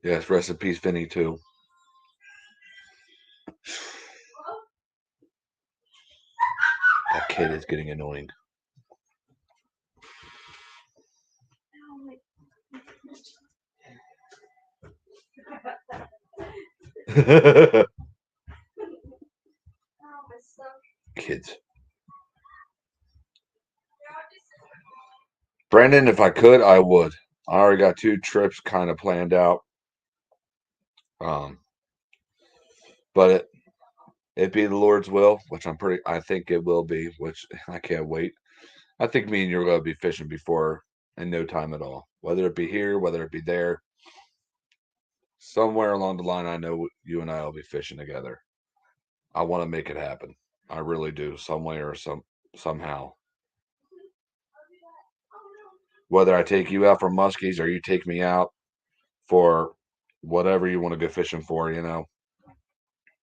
Speaker 1: Yes, rest in peace, Vinny, too. That kid is getting annoying. Kids. Brandon, if I could, I would. I already got 2 trips kind of planned out. But it be the Lord's will, which I think it will be, which I can't wait. I think me and you are going to be fishing before in no time at all. Whether it be here, whether it be there, somewhere along the line, I know you and I will be fishing together. I want to make it happen. I really do, some way or somehow. Whether I take you out for muskies or you take me out for whatever you want to go fishing for, I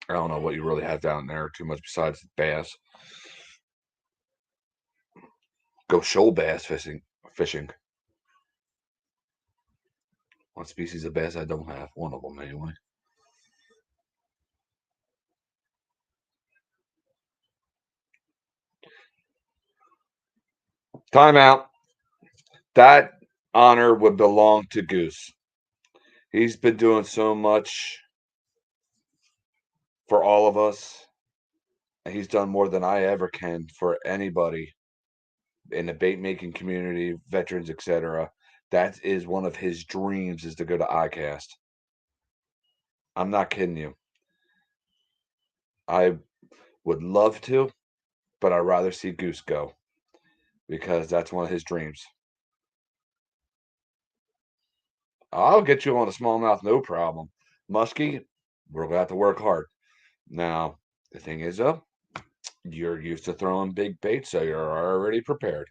Speaker 1: don't know what you really have down there too much besides bass. Go shoal bass fishing. What species of bass I don't have? One of them anyway. Timeout. That honor would belong to Goose. He's been doing so much for all of us. And he's done more than I ever can for anybody in the bait making community, veterans, etc. That is one of his dreams is to go to ICAST. I'm not kidding you. I would love to, but I'd rather see Goose go because that's one of his dreams. I'll get you on a smallmouth, no problem. Muskie, we're going to have to work hard. Now, the thing is, though, you're used to throwing big baits, so you're already prepared.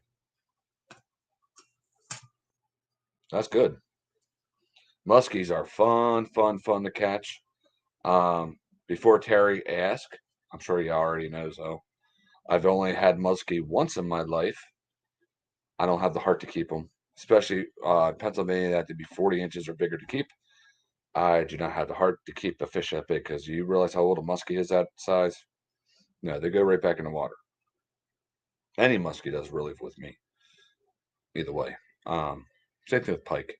Speaker 1: That's good. Muskies are fun to catch. Before Terry asked, I'm sure he already knows, though. I've only had muskie once in my life. I don't have the heart to keep them, especially Pennsylvania. They have to be 40 inches or bigger to keep. I do not have the heart to keep a fish that big because you realize how old a muskie is that size. No, they go right back in the water. Any muskie does really with me. Either way. Same thing with pike.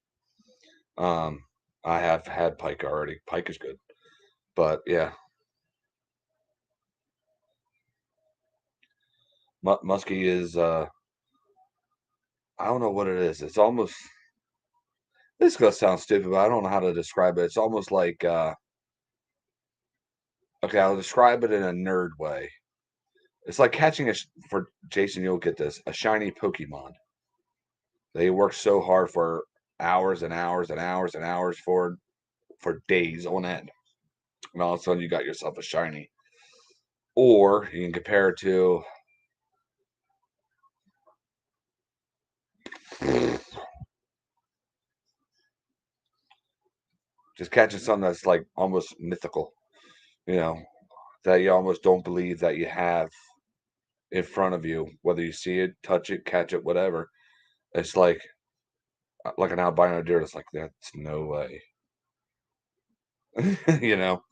Speaker 1: I have had pike already. Pike is good, but yeah, muskie is. I don't know what it is. It's almost. This is gonna sound stupid, but I don't know how to describe it. It's almost like. Okay, I'll describe it in a nerd way. It's like catching for Jason. You'll get this a shiny Pokemon. They work so hard for hours and hours and hours and hours for days on end, and all of a sudden you got yourself a shiny. Or you can compare it to just catching something that's like almost mythical, you know, that you almost don't believe that you have in front of you, whether you see it, touch it, catch it, whatever. It's like an albino deer. It's like that's no way, you know.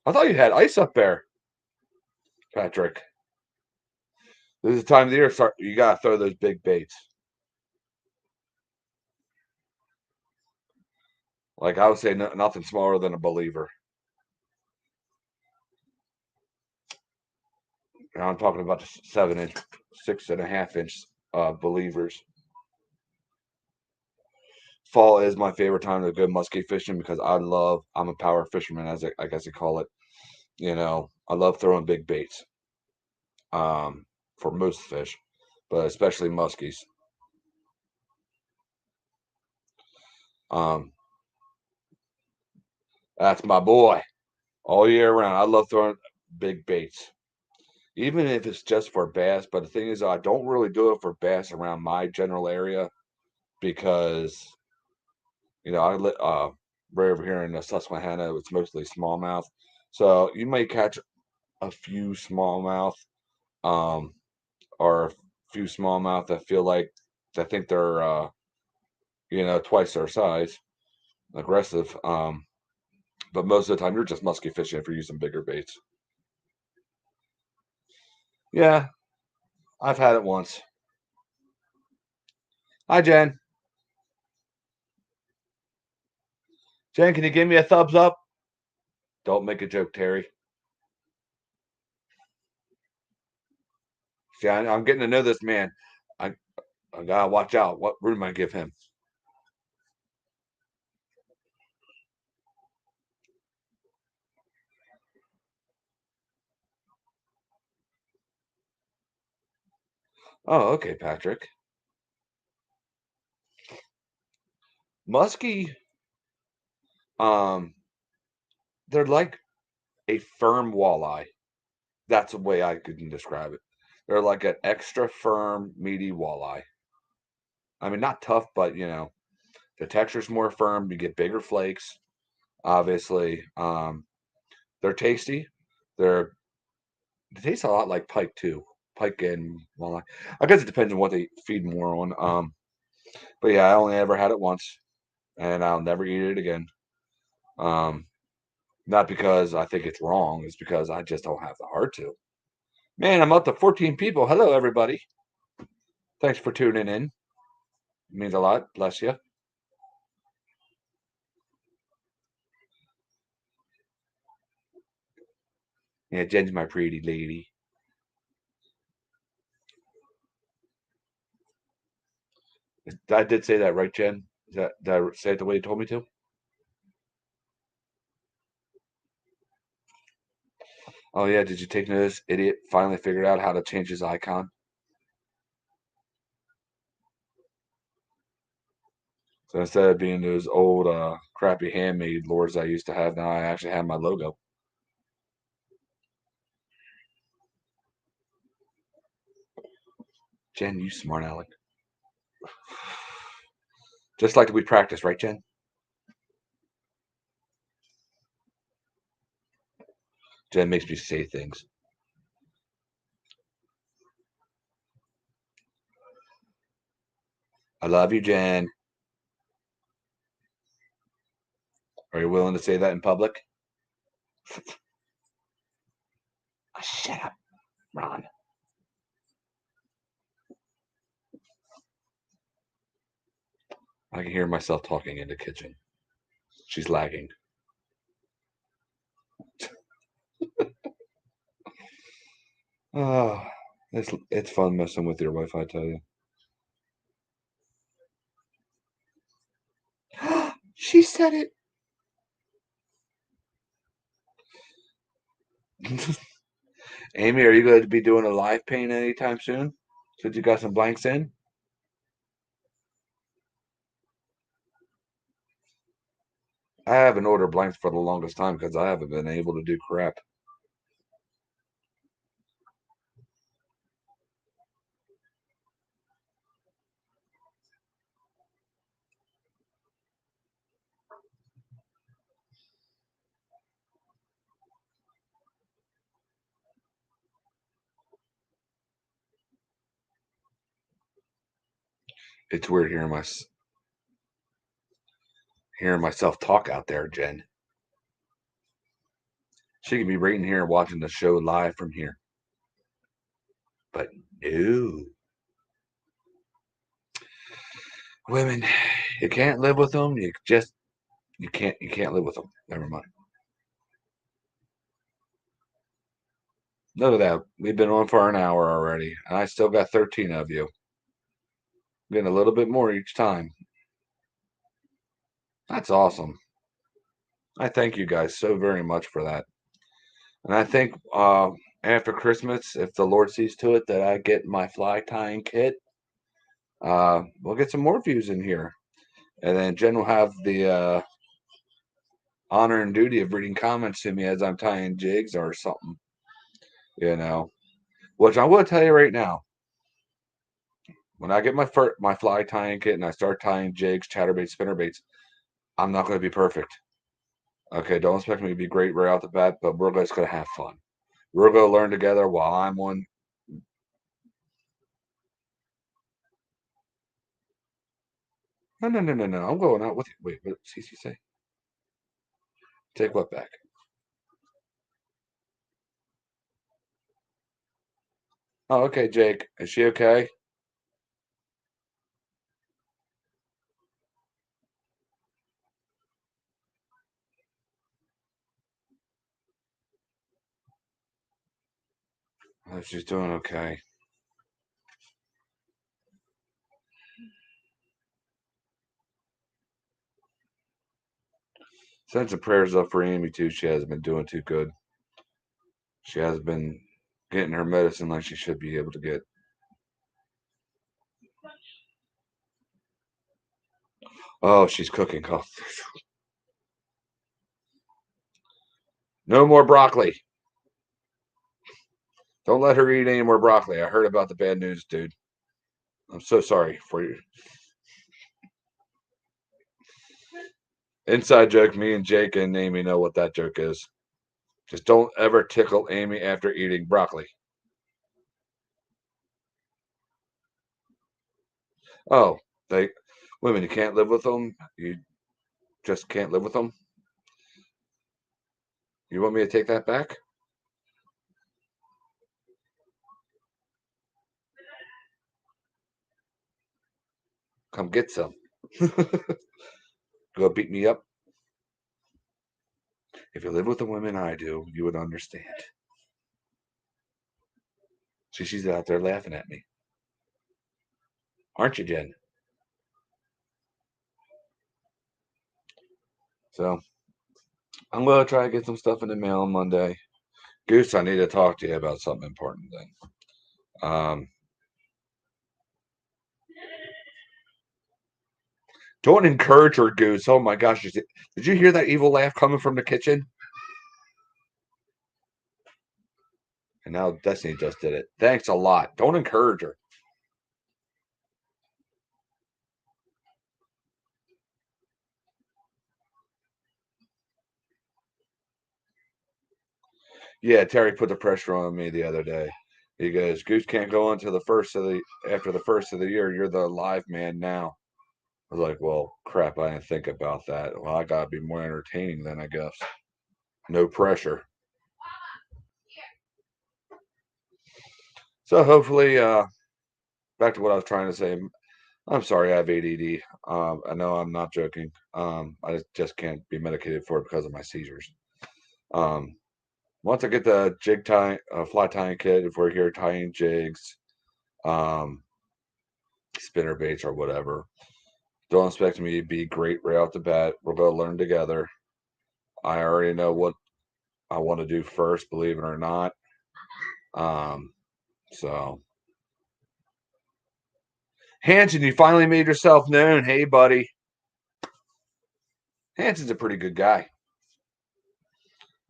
Speaker 1: I thought you had ice up there, Patrick. This is the time of the year. You gotta throw those big baits. Like I would say, nothing smaller than a believer. And I'm talking about the 7 inch, 6.5 inch believers. Fall is my favorite time to go muskie fishing because I'm a power fisherman, as I guess you call it. I love throwing big baits for most fish, but especially muskies. Um, that's my boy all year round. I love throwing big baits, even if it's just for bass. But the thing is, I don't really do it for bass around my general area because I live right over here in Susquehanna. It's mostly smallmouth. So you might catch a few smallmouth, or a few smallmouth that feel like that think they're twice their size, aggressive. But most of the time you're just musky fishing if you're using bigger baits. Yeah, I've had it once. Hi, Jen. Jen, can you give me a thumbs up? Don't make a joke, Terry. See, I'm getting to know this man. I, I gotta watch out. What room I give him? Oh, okay, Patrick. Muskie, um, they're like a firm walleye. That's the way I could describe it. They're like an extra firm, meaty walleye. I mean, not tough, but the texture's more firm. You get bigger flakes, obviously. They're tasty. They're They taste a lot like pike too. Pike and walleye. I guess it depends on what they feed more on. But yeah, I only ever had it once, and I'll never eat it again. Um, Not because I think it's wrong, it's because I just don't have the heart to. Man, I'm up to 14 people. Hello, everybody. Thanks for tuning in. It means a lot. Bless you. Yeah, Jen's my pretty lady. I did say that, right, Jen? Did I say it the way you told me to? Oh, yeah. Did you take notice? Idiot finally figured out how to change his icon. So instead of being those old, crappy handmade lures I used to have, now I actually have my logo. Jen, you smart aleck. Just like we practice, right, Jen? Jen makes me say things. I love you, Jen. Are you willing to say that in public? Shut up, Ron. I can hear myself talking in the kitchen. She's lagging. Oh, it's fun messing with your wife, I tell you. She said it. Amy, are you going to be doing a live paint anytime soon? Since you got some blanks in? I haven't ordered blanks for the longest time because I haven't been able to do crap. It's weird hearing myself talk out there, Jen. She could be right in here watching the show live from here. But no. Women, you can't live with them. You can't live with them. Never mind. Look at that. We've been on for an hour already, and I still got 13 of you. Getting a little bit more each time. That's awesome. I thank you guys so very much for that. And I think after Christmas, if the Lord sees to it that I get my fly tying kit, we'll get some more views in here. And then Jen will have the honor and duty of reading comments to me as I'm tying jigs or something, you know. Which I will tell you right now, when I get my fly tying kit and I start tying jigs, chatterbaits, spinnerbaits, I'm not going to be perfect. Okay, don't expect me to be great right off the bat, but we're just gonna have fun. We're gonna learn together while I'm one. No, no, no, no, no. I'm going out with you. Wait, what did Cece say? Take what back? Oh, okay, Jake. Is she okay? Oh, she's doing okay. Send some prayers up for Amy too. She hasn't been doing too good. She hasn't been getting her medicine like she should be able to get. Oh, she's cooking. Oh. No more broccoli. Don't let her eat any more broccoli. I heard about the bad news, dude. I'm so sorry for you. Inside joke. Me and Jake and Amy know what that joke is. Just don't ever tickle Amy after eating broccoli. Oh, they women, you can't live with them. You just can't live with them. You want me to take that back? Come get some. Go beat me up. If you live with the women I do, you would understand. See, she's out there laughing at me. Aren't you, Jen? So I'm gonna try to get some stuff in the mail on Monday. Goose, I need to talk to you about something important then. Don't encourage her, Goose. Oh my gosh. Did you hear that evil laugh coming from the kitchen? And now Destiny just did it. Thanks a lot. Don't encourage her. Yeah, Terry put the pressure on me the other day. He goes, Goose can't go on to the first of the after the first of the year. You're the live man now. I was like, well, crap, I didn't think about that. Well, I gotta be more entertaining then, I guess. No pressure. So hopefully, back to what I was trying to say. I'm sorry, I have ADD. I know I'm not joking. I just can't be medicated for it because of my seizures. Um, Once I get the jig tie, fly tying kit, if we're here tying jigs, um, spinner baits or whatever, don't expect me to be great right off the bat. We're going to learn together. I already know what I want to do first, believe it or not. Um, so, Hanson, you finally made yourself known. Hey, buddy. Hanson's a pretty good guy.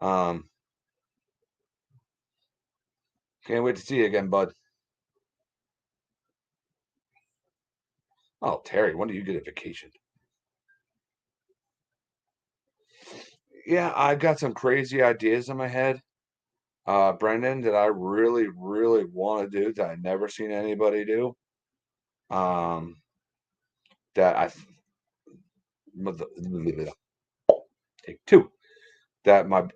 Speaker 1: Um, can't wait to see you again, bud. Oh, Terry, when do you get a vacation? Yeah, I've got some crazy ideas in my head, Brendan, that I really, really want to do that I never seen anybody do. Um, that I take two. That my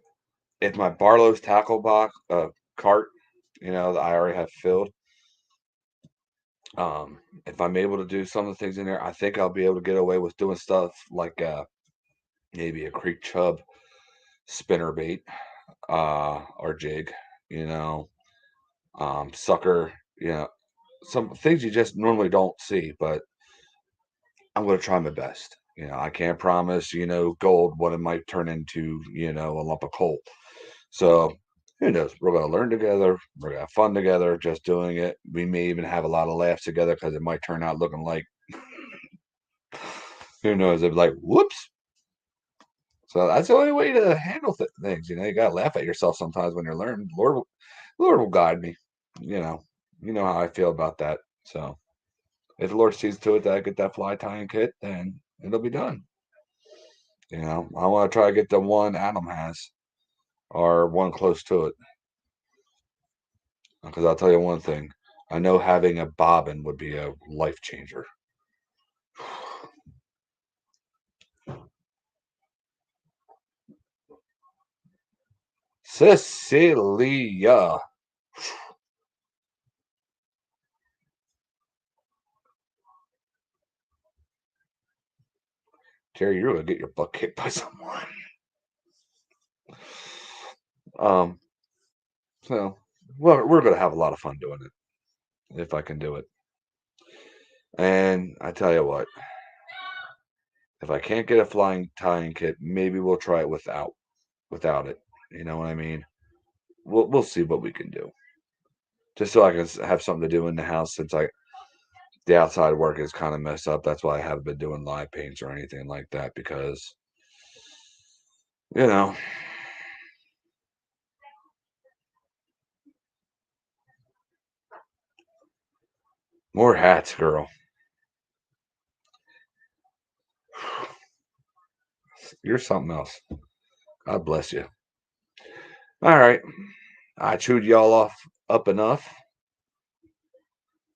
Speaker 1: if my Barlow's tackle box cart, that I already have filled. If I'm able to do some of the things in there, I think I'll be able to get away with doing stuff like maybe a creek chub spinner bait or jig, you know, sucker, some things you just normally don't see, but I'm going to try my best. I can't promise, gold what it might turn into, a lump of coal. So who knows? We're going to learn together. We're going to have fun together just doing it. We may even have a lot of laughs together because it might turn out looking like, who knows? It'd be like, whoops. So that's the only way to handle things. You got to laugh at yourself sometimes when you're learning. Lord will guide me. You know, you know how I feel about that. So if the Lord sees to it that I get that fly tying kit, then it'll be done. You know, I want to try to get the one Adam has or one close to it. Because I'll tell you one thing, I know having a bobbin would be a life changer. Cecilia. Terry, you're gonna get your butt kicked by someone. Um, so we're gonna have a lot of fun doing it if I can do it. And I tell you what, if I can't get a flying tying kit, maybe we'll try it without it. You know what I mean? We'll see what we can do. Just so I can have something to do in the house since the outside work is kind of messed up. That's why I haven't been doing live paints or anything like that because you know. More hats, girl. You're something else. God bless you. All right. I chewed y'all off up enough.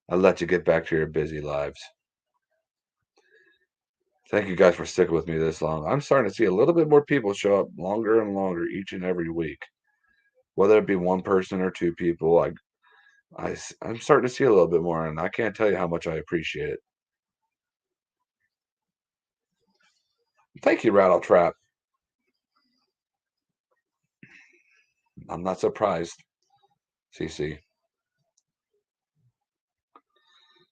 Speaker 1: I'll let you get back to your busy lives. Thank you guys for sticking with me this long. I'm starting to see a little bit more people show up longer and longer each and every week. Whether it be one person or two people, I'm starting to see a little bit more, and I can't tell you how much I appreciate it. Thank you, Rattle Trap. I'm not surprised, CC.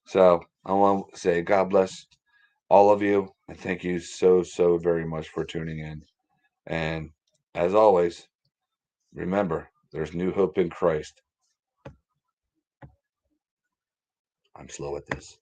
Speaker 1: So I want to say God bless all of you, and thank you so very much for tuning in. And as always, remember, there's new hope in Christ. I'm slow at this.